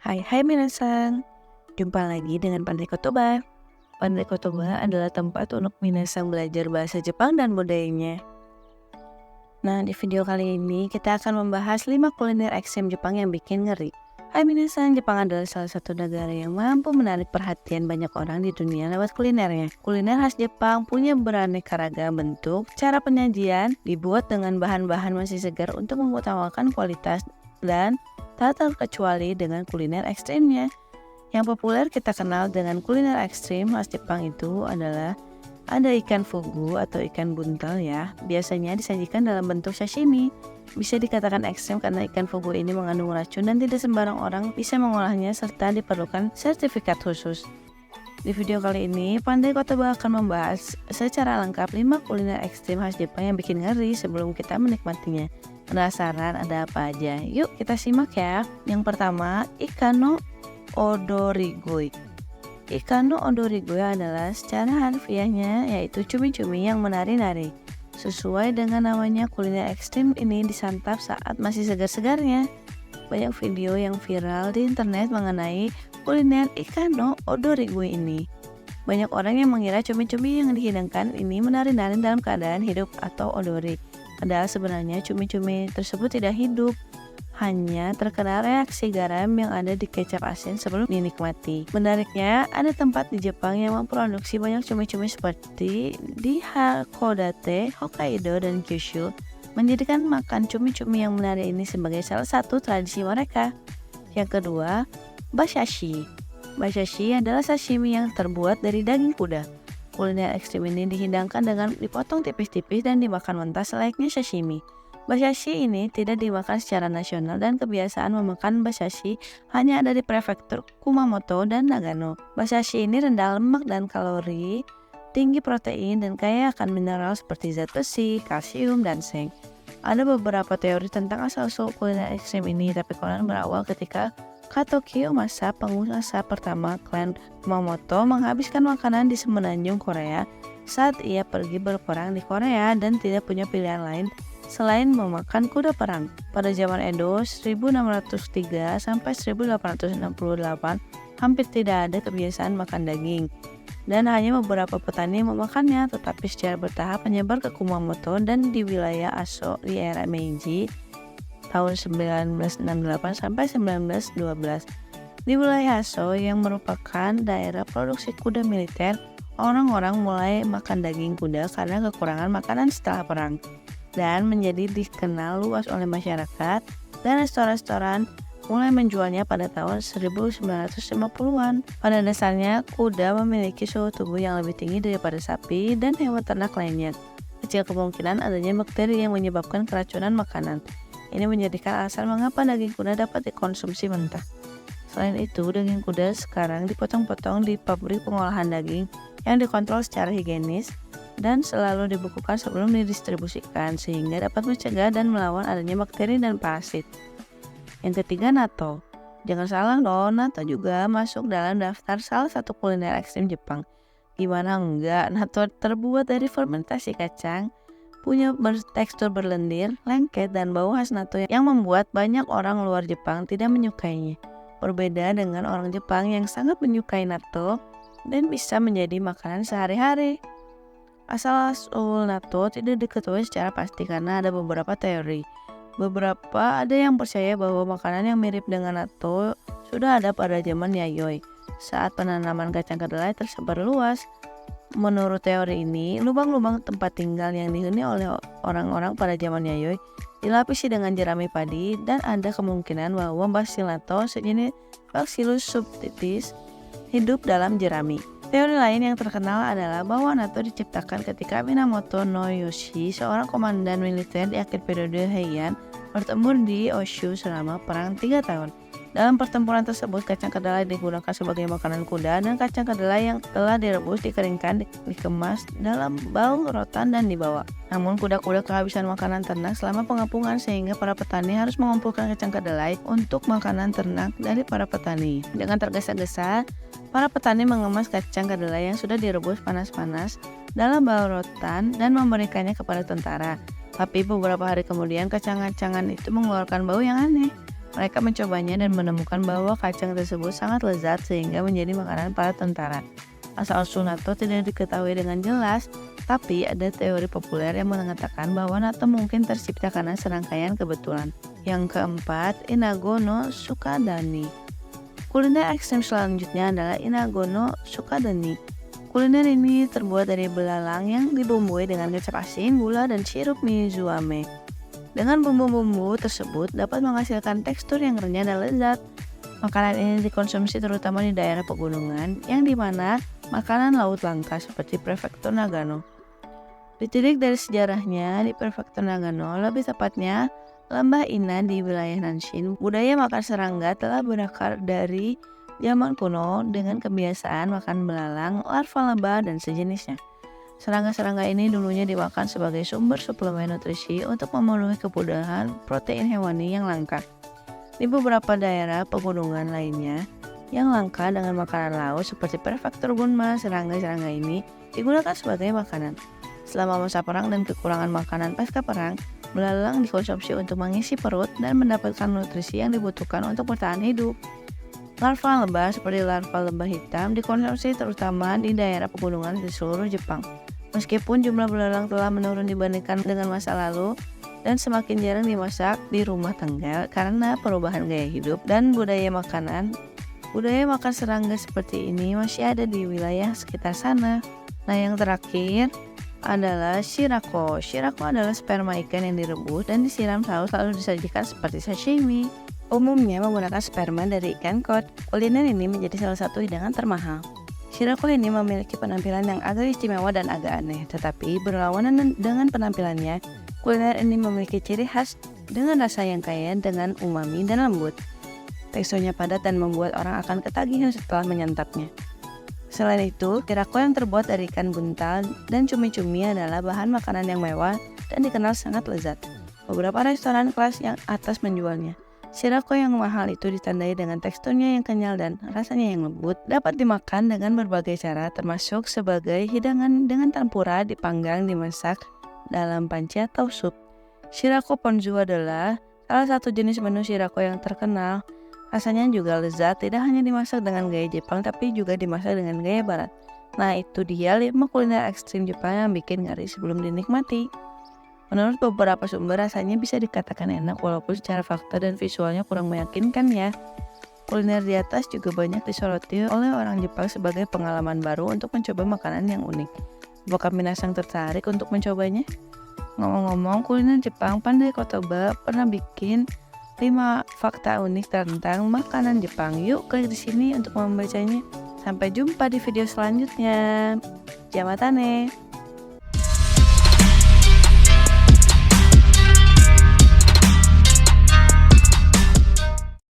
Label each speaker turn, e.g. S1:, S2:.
S1: Hai minasan, jumpa lagi dengan Pandai Kotoba. Pandai Kotoba adalah tempat untuk minasan belajar bahasa Jepang dan budayanya. Nah, di video kali ini kita akan membahas 5 kuliner ekstrem Jepang yang bikin ngeri. Hai minasan, Jepang adalah salah satu negara yang mampu menarik perhatian banyak orang di dunia lewat kulinernya. Kuliner khas Jepang punya beraneka ragam bentuk, cara penyajian dibuat dengan bahan-bahan masih segar untuk mengutamakan kualitas dan tak terkecuali dengan kuliner ekstrimnya. Yang populer kita kenal dengan kuliner ekstrim khas Jepang itu adalah ada ikan fugu atau ikan buntal ya. Biasanya disajikan dalam bentuk sashimi. Bisa dikatakan ekstrim karena ikan fugu ini mengandung racun dan tidak sembarang orang bisa mengolahnya serta diperlukan sertifikat khusus. Di video kali ini, Pandai Kotoba akan membahas secara lengkap 5 kuliner ekstrim khas Jepang yang bikin ngeri sebelum kita menikmatinya. Penasaran ada apa aja? Yuk kita simak ya. Yang pertama, ikan no odorigoi. Ikan no odorigoi adalah secara harfiahnya yaitu cumi-cumi yang menari-nari. Sesuai dengan namanya, kuliner ekstrim ini disantap saat masih segar-segarnya. Banyak video yang viral di internet mengenai kuliner ikan no odorigoi ini. Banyak orang yang mengira cumi-cumi yang dihidangkan ini menari-nari dalam keadaan hidup atau odori. Padahal sebenarnya cumi-cumi tersebut tidak hidup, hanya terkena reaksi garam yang ada di kecap asin sebelum dinikmati. Menariknya, ada tempat di Jepang yang memproduksi banyak cumi-cumi seperti di Hakodate, Hokkaido, dan Kyushu, menjadikan makan cumi-cumi yang menari ini sebagai salah satu tradisi mereka. Yang kedua, bashashi. Bashashi adalah sashimi yang terbuat dari daging kuda. Kuliner ekstrim ini dihidangkan dengan dipotong tipis-tipis dan dimakan mentah selayaknya sashimi. Bashashi ini tidak dimakan secara nasional dan kebiasaan memakan bashashi hanya ada di prefektur Kumamoto dan Nagano. Bashashi ini rendah lemak dan kalori, tinggi protein, dan kaya akan mineral seperti zat besi, kalsium, dan seng. Ada beberapa teori tentang asal-usul kuliner ekstrim ini, tapi konon berawal ketika Kato Kiyomasa, pengusaha pertama klan Kumamoto, menghabiskan makanan di semenanjung Korea saat ia pergi berperang di Korea dan tidak punya pilihan lain selain memakan kuda perang. Pada zaman Edo 1603 sampai 1868, hampir tidak ada kebiasaan makan daging, dan hanya beberapa petani yang memakannya, tetapi secara bertahap menyebar ke Kumamoto dan di wilayah Aso di era Meiji tahun 1968 sampai 1912. Di wilayah Aso yang merupakan daerah produksi kuda militer, orang-orang mulai makan daging kuda karena kekurangan makanan setelah perang, dan menjadi dikenal luas oleh masyarakat, dan restoran-restoran mulai menjualnya pada tahun 1950-an. Pada dasarnya, kuda memiliki suhu tubuh yang lebih tinggi daripada sapi dan hewan ternak lainnya. Kecil kemungkinan adanya bakteri yang menyebabkan keracunan makanan. Ini menjadikan alasan mengapa daging kuda dapat dikonsumsi mentah. Selain itu, daging kuda sekarang dipotong-potong di pabrik pengolahan daging yang dikontrol secara higienis dan selalu dibekukan sebelum didistribusikan sehingga dapat mencegah dan melawan adanya bakteri dan parasit. Yang ketiga, natto. Jangan salah loh, natto juga masuk dalam daftar salah satu kuliner ekstrim Jepang. Gimana enggak, natto terbuat dari fermentasi kacang, punya tekstur berlendir, lengket, dan bau khas natto yang membuat banyak orang luar Jepang tidak menyukainya. Berbeda dengan orang Jepang yang sangat menyukai natto dan bisa menjadi makanan sehari-hari. Asal-usul natto tidak diketahui secara pasti karena ada beberapa teori. Beberapa ada yang percaya bahwa makanan yang mirip dengan natto sudah ada pada zaman Yayoi, saat penanaman kacang kedelai tersebar luas. Menurut teori ini, lubang-lubang tempat tinggal yang dihuni oleh orang-orang pada zaman Yayoi dilapisi dengan jerami padi, dan ada kemungkinan bahwa basil natto sejenis Bacillus subtilis hidup dalam jerami. Teori lain yang terkenal adalah bahwa natto diciptakan ketika Minamoto no Yoshi, seorang komandan militer di akhir periode Heian, bertempur di Oshu selama perang 3 tahun. Dalam pertempuran tersebut, kacang kedelai digunakan sebagai makanan kuda, dan kacang kedelai yang telah direbus dikeringkan dikemas dalam bau rotan dan dibawa. Namun kuda-kuda kehabisan makanan ternak selama pengepungan sehingga para petani harus mengumpulkan kacang kedelai untuk makanan ternak dari para petani. Dengan tergesa-gesa, para petani mengemas kacang kedelai yang sudah direbus panas-panas dalam bau rotan dan memberikannya kepada tentara. Tapi beberapa hari kemudian kacang-kacangan itu mengeluarkan bau yang aneh. Mereka mencobanya dan menemukan bahwa kacang tersebut sangat lezat sehingga menjadi makanan para tentara. Asal-usul natto tidak diketahui dengan jelas, tapi ada teori populer yang mengatakan bahwa natto mungkin tercipta karena serangkaian kebetulan. Yang keempat, Inago no Sukadani. Kuliner ekstrem selanjutnya adalah Inago no Sukadani. Kuliner ini terbuat dari belalang yang dibumbui dengan kecap asin, gula, dan sirup mizuame. Dengan bumbu-bumbu tersebut dapat menghasilkan tekstur yang renyah dan lezat. Makanan ini dikonsumsi terutama di daerah pegunungan yang dimana makanan laut langka seperti Prefektur Nagano. Ditilik dari sejarahnya, di Prefektur Nagano, lebih tepatnya Lembah Ina di wilayah Nanshin, budaya makan serangga telah berakar dari zaman kuno dengan kebiasaan makan belalang, larva lebah, dan sejenisnya. Serangga-serangga ini dulunya dimakan sebagai sumber suplemen nutrisi untuk memenuhi kebutuhan protein hewani yang langka. Di beberapa daerah pegunungan lainnya yang langka dengan makanan laut seperti Prefektur Gunma, serangga-serangga ini digunakan sebagai makanan. Selama masa perang dan kekurangan makanan pasca perang, belalang dikonsumsi untuk mengisi perut dan mendapatkan nutrisi yang dibutuhkan untuk bertahan hidup. Larva lebah seperti larva lebah hitam dikonsumsi terutama di daerah pegunungan di seluruh Jepang. Meskipun jumlah belalang telah menurun dibandingkan dengan masa lalu dan semakin jarang dimasak di rumah tangga karena perubahan gaya hidup dan budaya makan serangga seperti ini masih ada di wilayah sekitar sana. Nah, yang terakhir adalah shirako. Shirako adalah sperma ikan yang direbus dan disiram saus lalu disajikan seperti sashimi. Umumnya menggunakan sperma dari ikan kod. Kuliner ini menjadi salah satu hidangan termahal. Shirako ini memiliki penampilan yang agak istimewa dan agak aneh, tetapi berlawanan dengan penampilannya, kuliner ini memiliki ciri khas dengan rasa yang kaya dengan umami dan lembut. Teksturnya padat dan membuat orang akan ketagihan setelah menyantapnya. Selain itu, shirako yang terbuat dari ikan buntal dan cumi-cumi adalah bahan makanan yang mewah dan dikenal sangat lezat. Beberapa restoran kelas yang atas menjualnya. Shirako yang mahal itu ditandai dengan teksturnya yang kenyal dan rasanya yang lembut, dapat dimakan dengan berbagai cara termasuk sebagai hidangan dengan tempura, dipanggang, dimasak dalam panci atau sup. Shirako ponzu adalah salah satu jenis menu shirako yang terkenal. Rasanya juga lezat, tidak hanya dimasak dengan gaya Jepang tapi juga dimasak dengan gaya barat. Nah, itu dia 5 kuliner ekstrim Jepang yang bikin ngeri sebelum dinikmati. Menurut beberapa sumber rasanya bisa dikatakan enak walaupun secara fakta dan visualnya kurang meyakinkan ya. Kuliner di atas juga banyak disoroti oleh orang Jepang sebagai pengalaman baru untuk mencoba makanan yang unik. Apakah minasang tertarik untuk mencobanya? Ngomong-ngomong, kuliner Jepang Pandai Kotoba pernah bikin 5 fakta unik tentang makanan Jepang. Yuk klik di sini untuk membacanya. Sampai jumpa di video selanjutnya. Jamatane.